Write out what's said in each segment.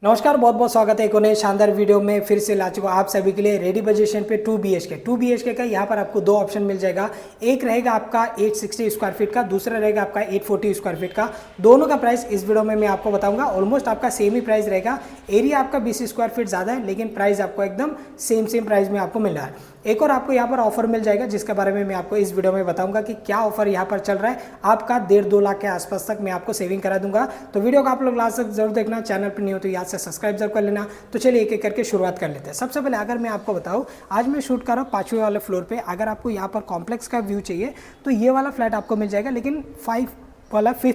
नमस्कार, बहुत बहुत स्वागत है एक और नए शानदार वीडियो में। फिर से ला चुका आप सभी के लिए रेडी बजेशन पे 2 BHK का यहाँ पर आपको दो ऑप्शन मिल जाएगा। एक रहेगा आपका 860 स्क्वायर फीट का, दूसरा रहेगा आपका 840 स्क्वायर फीट का। दोनों का प्राइस इस वीडियो में मैं आपको बताऊंगा। ऑलमोस्ट आपका सेम ही प्राइस रहेगा। एरिया आपका 20 स्क्वायर फीट ज़्यादा है, लेकिन प्राइस आपको एकदम सेम प्राइस में आपको मिल रहा है। एक और आपको यहाँ पर ऑफर मिल जाएगा, जिसके बारे में मैं आपको इस वीडियो में बताऊंगा कि क्या ऑफर यहाँ पर चल रहा है। आपका 1.5-2 लाख के आसपास तक मैं आपको सेविंग करा दूंगा। तो वीडियो को आप लोग लास्ट तक जरूर देखना। चैनल पर नहीं हो तो याद से सब्सक्राइब जरूर कर लेना। तो चलिए एक एक करके शुरुआत कर लेते हैं। सबसे पहले अगर मैं आपको बताऊं, आज मैं शूट कर रहा हूँ 5वें वाले फ्लोर पे। अगर आपको यहाँ पर कॉम्प्लेक्स का व्यू चाहिए तो ये वाला फ्लैट आपको मिल जाएगा, लेकिन 5th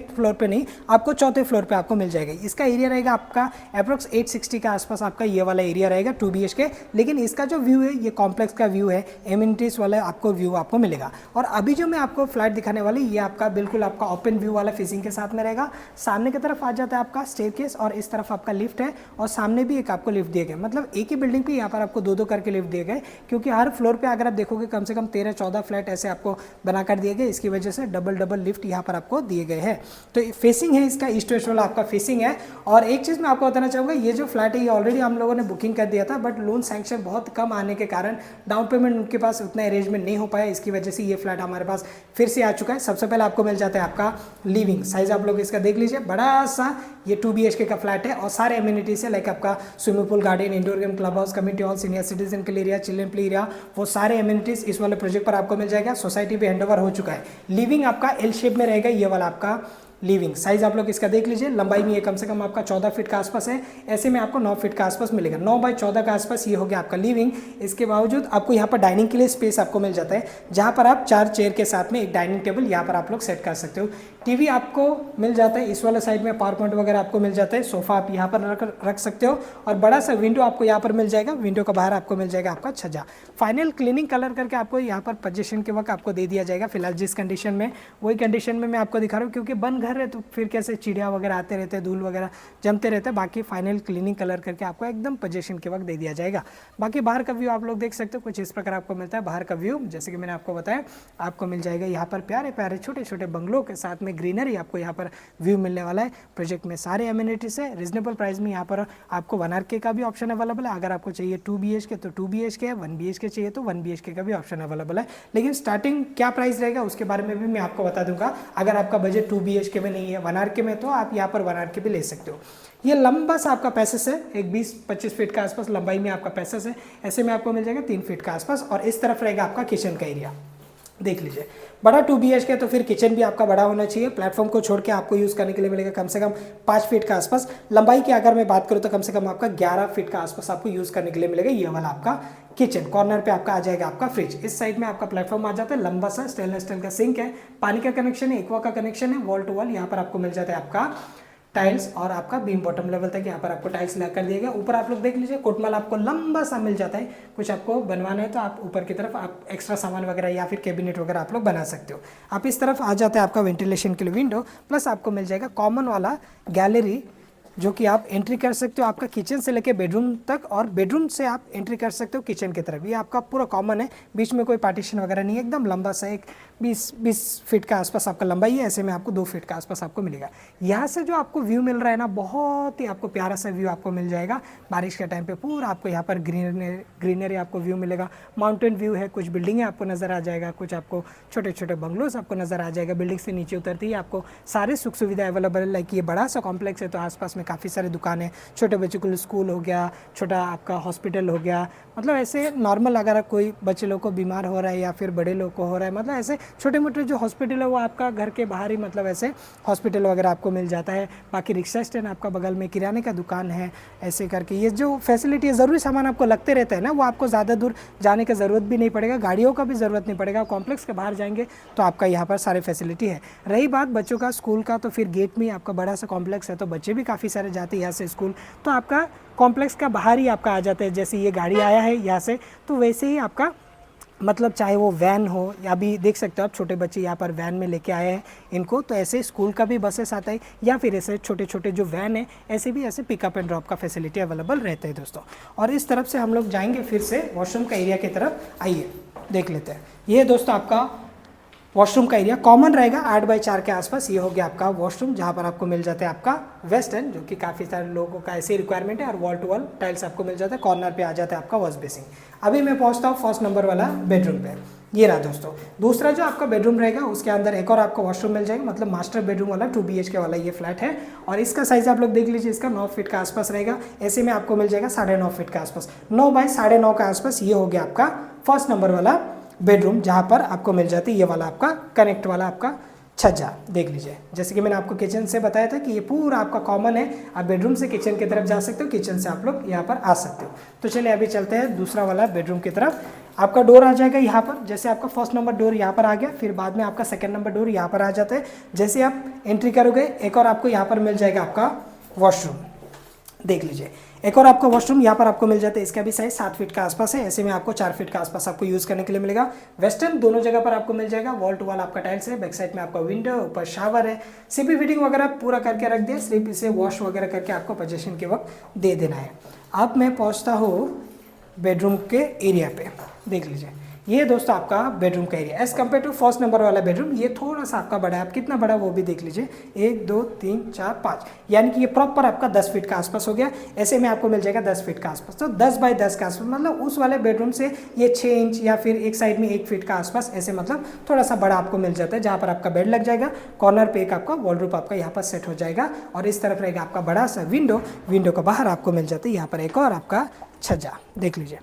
फ्लोर पे नहीं, आपको 4थे फ्लोर पे आपको मिल जाएगा। इसका एरिया रहेगा आपका अप्रोक्स 860 के आसपास आपका ये वाला एरिया रहेगा 2 BHK। लेकिन इसका जो व्यू है ये कॉम्प्लेक्स का व्यू है, एमिनिटीज वाला आपको व्यू आपको मिलेगा। और अभी जो मैं आपको फ्लैट दिखाने वाली ये आपका बिल्कुल आपका ओपन व्यू वाला फेसिंग के साथ में रहेगा। सामने की तरफ आ जाता है आपका स्टेयरकेस और इस तरफ आपका लिफ्ट है और सामने भी एक आपको लिफ्ट दिए गए। मतलब एक ही बिल्डिंग पे यहाँ पर आपको दो करके लिफ्ट दिए गए, क्योंकि हर फ्लोर पे अगर आप देखोगे कम से कम 13-14 फ्लैट ऐसे आपको बनाकर दिए गए। इसकी वजह से डबल लिफ्ट यहाँ पर आपको दिए गए हैं। तो फेसिंग है इसका ईस्ट वेस्ट वाला आपका फेसिंग है। और एक चीज़ मैं आपको बताना चाहूँगा, ये जो फ्लैट है ये ऑलरेडी हम लोगों ने बुकिंग कर दिया था, बट लोन सैंक्शन बहुत कम आने के कारण डाउन पेमेंट उनके पास उतना अरेंजमेंट नहीं हो पाया। इसकी वजह से ये फ्लैट हमारे पास फिर से आ चुका है। सबसे पहले आपको मिल जाता है आपका लिविंग साइज। आप लोग इसका देख लीजिए, बड़ा सा ये 2 BHK का फ्लैट है और सारे एमिनिटीज है, लाइक आपका swimming pool, garden, indoor game, club house, community hall, senior citizen के एरिया, चिल्ड्रन प्ले एरिया, वो सारे एमिनिटीज इस वाले प्रोजेक्ट पर आपको मिल जाएगा। सोसाइटी पे हैंडओवर हो चुका है। लिविंग आपका एल शेप में रहेगा, ये वाला आपका लिविंग साइज आप लोग इसका देख लीजिए। लंबाई में ये कम से कम आपका 14 फीट का आसपास है। ऐसे में आपको 9 फीट का आसपास मिलेगा। 9 बाई 14 का आसपास ये हो गया आपका लिविंग। इसके बावजूद आपको यहाँ पर डाइनिंग के लिए स्पेस आपको मिल जाता है, जहाँ पर आप 4 चेयर के साथ में एक डाइनिंग टेबल यहाँ पर आप लोग सेट कर सकते हो। टीवी आपको मिल जाता है इस वाले साइड में, पावर पॉइंट वगैरह आपको मिल जाता है। सोफा आप यहाँ पर रख सकते हो और बड़ा सा विंडो आपको यहाँ पर मिल जाएगा। विंडो का बाहर आपको मिल जाएगा आपका छज्जा। फाइनल क्लीनिंग कलर करके आपको यहाँ पर पोजीशन के वक्त आपको दे दिया जाएगा। फिलहाल जिस कंडीशन में वही कंडीशन में मैं आपको दिखा रहा हूँ, क्योंकि बंद घर है तो फिर कैसे चिड़िया वगैरह आते रहते हैं, धूल वगैरह जमते रहते हैं। बाकी फाइनल क्लीनिंग कलर करके आपको एकदम पोजीशन के वक्त दे दिया जाएगा। बाकी बाहर का व्यू आप लोग देख सकते हो, कुछ इस प्रकार आपको मिलता है। बाहर का व्यू जैसे कि मैंने आपको बताया आपको मिल जाएगा यहाँ पर प्यारे प्यारे छोटे छोटे बंगलों के साथ में ग्रीनरी आपको यहाँ पर व्यू मिलने वाला है। प्रोजेक्ट में सारे एमिनिटीज है। रीजनेबल प्राइस में यहाँ पर आपको 1 RK का भी ऑप्शन अवेलेबल है। अगर आपको चाहिए 2 BHK तो 2 BHK है, 1 BHK चाहिए तो 1 BHK का भी ऑप्शन अवेलेबल है। लेकिन स्टार्टिंग क्या प्राइस रहेगा उसके बारे में भी मैं आपको बता दूंगा। अगर आपका बजट 2 BHK में नहीं है, 1 RK में, तो आप यहाँ पर 1 RK भी ले सकते हो। ये लंबा सा आपका पैसेज है, एक 20-25 फीट का आसपास लंबाई में आपका पैसेज है। ऐसे में आपको मिल जाएगा 3 फीट का आसपास। और इस तरफ रहेगा आपका किचन का एरिया। देख लीजिए, बड़ा 2 BHK तो फिर किचन भी आपका बड़ा होना चाहिए। प्लेटफॉर्म को छोड़ के आपको यूज़ करने के लिए मिलेगा कम से कम 5 फीट का आसपास। लंबाई की अगर मैं बात करूँ तो कम से कम आपका 11 फीट का आसपास आपको यूज़ करने के लिए मिलेगा। ये वाला आपका किचन कॉर्नर पे आपका आ जाएगा आपका फ्रिज। इस साइड में आपका प्लेटफॉर्म आ जाता है। लंबा सा स्टेनलेस स्टील का सिंक है, पानी का कनेक्शन है, एक्वा का कनेक्शन है, वॉल टू वॉल यहाँ पर आपको मिल जाता है आपका टाइल्स और आपका बीम बॉटम लेवल तक यहाँ पर आपको टाइल्स लगा कर दिया गया। ऊपर आप लोग देख लीजिए, कोटमाल आपको लंबा सा मिल जाता है। कुछ आपको बनवाना है तो आप ऊपर की तरफ आप एक्स्ट्रा सामान वगैरह या फिर कैबिनेट वगैरह आप लोग बना सकते हो। आप इस तरफ आ जाते हैं आपका वेंटिलेशन के लिए विंडो, प्लस आपको मिल जाएगा कॉमन वाला गैलरी, जो कि आप एंट्री कर सकते हो आपका किचन से लेके बेडरूम तक, और बेडरूम से आप एंट्री कर सकते हो किचन की तरफ। ये आपका पूरा कॉमन है, बीच में कोई पार्टीशन वगैरह नहीं है। एकदम लंबा सा एक 20 फीट का आसपास आपका लंबाई है। ऐसे में आपको 2 फीट का आसपास आपको मिलेगा। यहाँ से जो आपको व्यू मिल रहा है ना, बहुत ही आपको प्यारा सा व्यू आपको मिल जाएगा। बारिश के टाइम पे पूरा आपको यहाँ पर ग्रीनरी आपको व्यू मिलेगा। माउंटेन व्यू है, कुछ बिल्डिंगें आपको नज़र आ जाएगा, कुछ आपको छोटे छोटे बंगलोज आपको नज़र आ जाएगा। बिल्डिंग से नीचे उतरती है आपको सारे सुख सुविधा अवेलेबल है। लाइक ये बड़ा सा कॉम्प्लेक्स है तो आसपास में काफ़ी सारे दुकानें, छोटे बच्चों के लिए स्कूल हो गया, छोटा आपका हॉस्पिटल हो गया। मतलब ऐसे नॉर्मल अगर कोई बच्चे लोग को बीमार हो रहा है या फिर बड़े लोग को हो रहा है, मतलब ऐसे छोटे मोटे जो हॉस्पिटल है वो आपका घर के बाहर ही, मतलब ऐसे हॉस्पिटल वगैरह आपको मिल जाता है। बाकी रिक्शा स्टैंड आपका बगल में, किराने का दुकान है, ऐसे करके ये जो फैसिलिटी है, ज़रूरी सामान आपको लगते रहता है ना, वो आपको ज़्यादा दूर जाने की ज़रूरत भी नहीं पड़ेगा, गाड़ियों का भी ज़रूरत नहीं पड़ेगा। कॉम्प्लेक्स के बाहर जाएंगे तो आपका यहाँ पर सारे फैसिलिटी है। रही बात बच्चों का स्कूल का, तो फिर गेट में आपका बड़ा सा कॉम्प्लेक्स है तो बच्चे भी काफ़ी सारे जाते हैं यहाँ से स्कूल, तो आपका कॉम्प्लेक्स का बाहर ही आपका आ जाता है। जैसे ये गाड़ी आया है यहाँ से, तो वैसे ही आपका मतलब चाहे वो वैन हो, या भी देख सकते हो आप छोटे बच्चे यहाँ पर वैन में लेके आए हैं इनको, तो ऐसे स्कूल का भी बसेस आता है, या फिर ऐसे छोटे छोटे जो वैन है ऐसे भी ऐसे पिकअप एंड ड्रॉप का फैसिलिटी अवेलेबल रहता है दोस्तों। और इस तरफ से हम लोग जाएंगे फिर से वॉशरूम का एरिया की तरफ। आइए देख लेते हैं। ये दोस्तों आपका वॉशरूम का एरिया कॉमन रहेगा 8x4 के आसपास। ये हो गया आपका वॉशरूम, जहाँ पर आपको मिल जाता है आपका वेस्टर्न, जो कि काफ़ी सारे लोगों का ऐसी रिक्वायरमेंट है, और वॉल टू वॉल टाइल्स आपको मिल जाता है। कॉर्नर पे आ जाता है आपका वॉश बेसिन। अभी मैं पहुँचता हूँ फर्स्ट नंबर वाला बेडरूम पे। ये रहा दोस्तों, दूसरा जो आपका बेडरूम रहेगा उसके अंदर एक और आपको वॉशरूम मिल जाएगा, मतलब मास्टर बेडरूम वाला 2 BHK वाला ये फ्लैट है। और इसका साइज आप लोग देख लीजिए, इसका 9 फीट का आसपास रहेगा। ऐसे में आपको मिल जाएगा 9.5 फीट का आसपास, 9 बाई 9.5 का आसपास। ये हो गया आपका फर्स्ट नंबर वाला बेडरूम, जहाँ पर आपको मिल जाती है ये वाला आपका कनेक्ट वाला आपका छज्जा। देख लीजिए, जैसे कि मैंने आपको किचन से बताया था कि ये पूरा आपका कॉमन है। आप बेडरूम से किचन की तरफ जा सकते हो, किचन से आप लोग यहाँ पर आ सकते हो। तो चलिए अभी चलते हैं दूसरा वाला बेडरूम की तरफ। आपका डोर आ जाएगा यहाँ पर, जैसे आपका फर्स्ट नंबर डोर यहाँ पर आ गया, फिर बाद में आपका सेकंड नंबर डोर यहाँ पर आ जाता है। जैसे आप एंट्री करोगे एक और आपको यहाँ पर मिल जाएगा आपका वॉशरूम। देख लीजिए, एक और आपका वॉशरूम यहाँ पर आपको मिल जाता है। इसका भी साइज 7 फीट का आसपास है। ऐसे में आपको 4 फीट का आसपास आपको यूज़ करने के लिए मिलेगा। वेस्टर्न दोनों जगह पर आपको मिल जाएगा। वॉल टू वॉल आपका टाइल्स है, बैक साइड में आपका विंडो, ऊपर शावर है। सीपी फिटिंग वगैरह पूरा करके रख दिया, सिर्फ इसे वॉश वगैरह करके आपको पोजीशन के वक्त दे देना है। अब मैं पहुँचता हूँ बेडरूम के एरिया पे। देख लीजिए, ये दोस्तों आपका बेडरूम का area as compare to first number वाला बेडरूम ये थोड़ा सा आपका बड़ा है। आप कितना बड़ा वो भी देख लीजिए, 1 2 3 4 5, यानी कि ये प्रॉपर आपका 10 फीट का आसपास हो गया। ऐसे में आपको मिल जाएगा 10 फीट का आसपास, तो 10 बाई 10 का आसपास, मतलब उस वाले बेडरूम से ये 6 इंच या फिर एक साइड में 1 फीट का आसपास, ऐसे मतलब थोड़ा सा बड़ा आपको मिल जाता है। जहाँ पर आपका बेड लग जाएगा, कॉर्नर पे एक आपका वॉलरूफ आपका यहाँ पर सेट हो जाएगा, और इस तरफ रहेगा आपका बड़ा सा विंडो। विंडो का बाहर आपको मिल जाता है यहाँ पर एक और आपका छज्जा। देख लीजिए,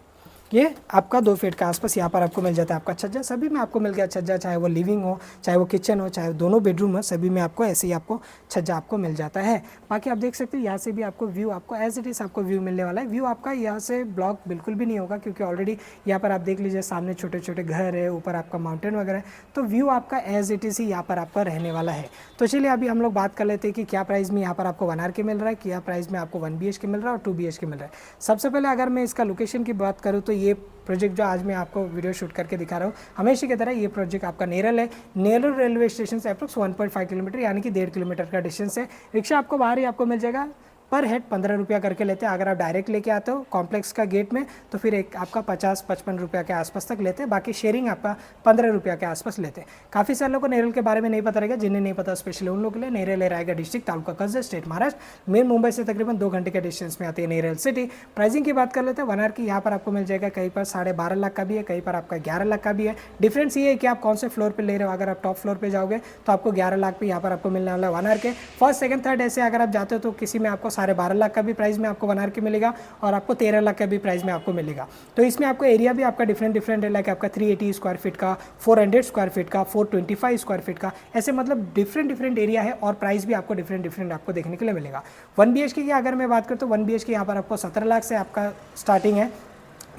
ये आपका 2 फीट का आसपास यहाँ पर आपको मिल जाता है आपका छज्जा। सभी में आपको मिल गया छज्जा, चाहे वो लिविंग हो, चाहे वो किचन हो, चाहे दोनों बेडरूम हो, सभी में आपको ऐसे ही आपको छज्जा आपको मिल जाता है। बाकी आप देख सकते हैं यहाँ से भी आपको व्यू आपको एज इट इज़ आपको व्यू मिलने वाला है। व्यू आपका यहाँ से ब्लॉक बिल्कुल भी नहीं होगा, क्योंकि ऑलरेडी यहाँ पर आप देख लीजिए सामने छोटे छोटे घर है, ऊपर आपका माउंटेन वगैरह है, तो व्यू आपका एज इट इज़ ही यहाँ पर आपका रहने वाला है। तो चलिए अभी हम लोग बात कर लेते हैं कि क्या प्राइस में यहाँ पर आपको 1 RK मिल रहा है, क्या प्राइस में आपको 1 BHK मिल रहा है और 2 BHK मिल रहा है। सबसे पहले अगर मैं इसका लोकेशन की बात करूँ तो ये प्रोजेक्ट जो आज मैं आपको वीडियो शूट करके दिखा रहा हूँ, हमेशा की तरह ये प्रोजेक्ट आपका नेरल है। नेरल रेलवे स्टेशन से अप्रोक्स 1.5 किलोमीटर यानी कि 1.5 किलोमीटर का डिस्टेंस है। रिक्शा आपको बाहर ही आपको मिल जाएगा, पर हेड 15 रुपया करके लेते हैं। अगर आप डायरेक्ट लेके आते हो कॉम्प्लेक्स का गेट में तो फिर एक आपका 50-55 रुपया के आसपास तक लेते हैं। बाकी शेयरिंग आपका 15 रुपया के आसपास लेते हैं। काफ़ी सारे लोगों को नेरल के बारे में नहीं पता रहेगा, जिन्हें नहीं पता स्पेशली उन लोगों के लिए Neral Raigarh district, taluka Karjat, state Maharashtra, main Mumbai से तकरीबन 2 घंटे के डिस्टेंस में आती है नेरल सिटी। प्राइसिंग की बात कर लेते हैं, 1 RK यहाँ पर आपको मिल जाएगा, कहीं पर 12.5 लाख का भी है, कहीं पर आपका 11 लाख का भी है। डिफरेंस ये है कि आप कौन से फ्लोर पर ले रहे हो। अगर आप टॉप फ्लोर पर जाओगे तो आपको 11 लाख पे यहाँ पर आपको मिलने वाला है 1 RK। फर्स्ट सेकंड थर्ड ऐसे अगर आप जाते हो तो किसी में आपको 12.5 लाख का भी प्राइस में आपको 1 RK मिलेगा, और आपको 13 लाख का भी प्राइस में आपको मिलेगा। तो इसमें आपको एरिया भी आपका डिफरेंट है, लाइक आपका 380 स्क्वायर फीट का, 400 स्क्वायर फीट का, 425 स्क्वायर फीट का, ऐसे मतलब डिफरेंट एरिया है, और प्राइस भी आपको डिफरेंट आपको देखने के लिए मिलेगा। 1 BHK की अगर मैं बात करूँ तो 1 BHK यहाँ पर आपको 17 लाख से आपका स्टार्टिंग है,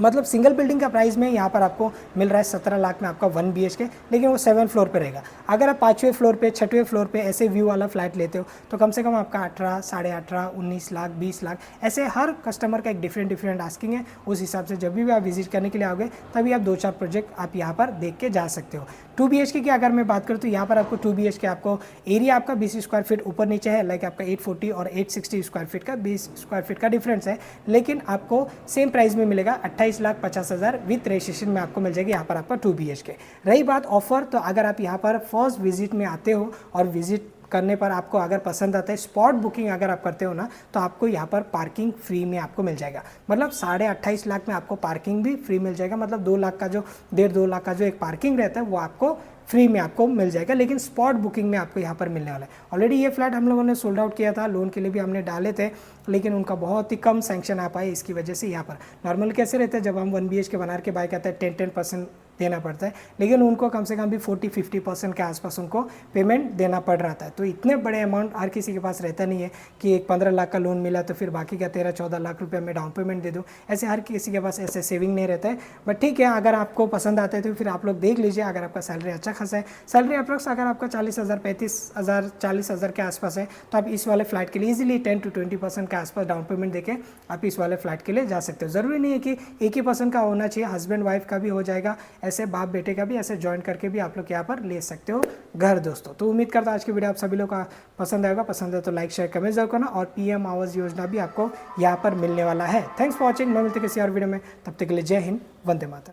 मतलब सिंगल बिल्डिंग का प्राइस में यहाँ पर आपको मिल रहा है 17 लाख में आपका 1 BHK, लेकिन वो 7 फ्लोर पे रहेगा। अगर आप 5वें फ्लोर पे, 6वें फ्लोर पे ऐसे व्यू वाला फ्लैट लेते हो तो कम से कम आपका 18, 18.5, 19 लाख, 20 लाख, ऐसे हर कस्टमर का एक डिफरेंट आस्किंग है। उस हिसाब से जब भी आप विजिट करने के लिए आओगे तभी आप 2-4 प्रोजेक्ट आप यहाँ पर देख के जा सकते हो। 2 BHK की अगर मैं बात करूँ तो यहाँ पर आपको 2 BHK आपको एरिया आपका 20 स्क्वायर फीट ऊपर नीचे है, लाइक आपका 840 और 860 स्क्वायर फीट का 20 स्क्वायर फीट का डिफरेंस है, लेकिन आपको सेम प्राइस में मिलेगा 28,50,000 विथ रजिस्ट्रेशन में आपको मिल जाएगी यहाँ पर आपका 2 BHK। रही बात ऑफर, तो अगर आप यहाँ पर फर्स्ट विजिट में आते हो और विजिट करने पर आपको अगर पसंद आता है, स्पॉट बुकिंग अगर आप करते हो ना, तो आपको यहाँ पर पार्किंग फ्री में आपको मिल जाएगा। मतलब 28.5 लाख में आपको पार्किंग भी फ्री मिल जाएगा, मतलब 2 लाख का जो 1.5-2 लाख का जो एक पार्किंग रहता है वो आपको फ्री में आपको मिल जाएगा, लेकिन स्पॉट बुकिंग में आपको यहाँ पर मिलने वाला है। ऑलरेडी ये फ्लैट हम लोगों ने सोल्ड आउट किया था, लोन के लिए भी हमने डाले थे, लेकिन उनका बहुत ही कम सैंक्शन आ पाए, इसकी वजह से यहाँ पर नॉर्मल कैसे रहता है, जब हम 1 BHK बना के बाय करते हैं 10% देना पड़ता है, लेकिन उनको कम से कम भी 40-50% के आसपास उनको पेमेंट देना पड़ रहा था। तो इतने बड़े अमाउंट हर किसी के पास रहता नहीं है कि एक 15 लाख का लोन मिला तो फिर बाकी का 13-14 लाख रुपया मैं डाउन पेमेंट दे दूँ, ऐसे हर किसी के पास ऐसे सेविंग नहीं रहता है। बट ठीक है, अगर आपको पसंद आता है तो फिर आप लोग देख लीजिए। अगर आपका सैलरी अच्छा खासा है, सैलरी अप्रोक्स अगर आपका 40,000, 35,000, 40,000 के आसपास है, तो आप इस वाले फ्लैट के लिए इजीली 10 to 20% के आसपास डाउन पेमेंट देके आप इस वाले फ्लैट के लिए जा सकते हो। ज़रूरी नहीं है कि एक ही पर्सन का होना चाहिए, हस्बैंड वाइफ का भी हो जाएगा, ऐसे बाप बेटे का भी ऐसे ज्वाइन करके भी आप लोग यहाँ पर ले सकते हो घर दोस्तों। तो उम्मीद करता हूँ आज की वीडियो आप सभी लोग का पसंद आएगा। पसंद है तो लाइक शेयर कमेंट जरूर करना, और PM आवास योजना भी आपको यहाँ पर मिलने वाला है। Thanks for watching. मैं मिलते किसी और वीडियो में, तब तक के लिए जय हिंद, वंदे मातरम।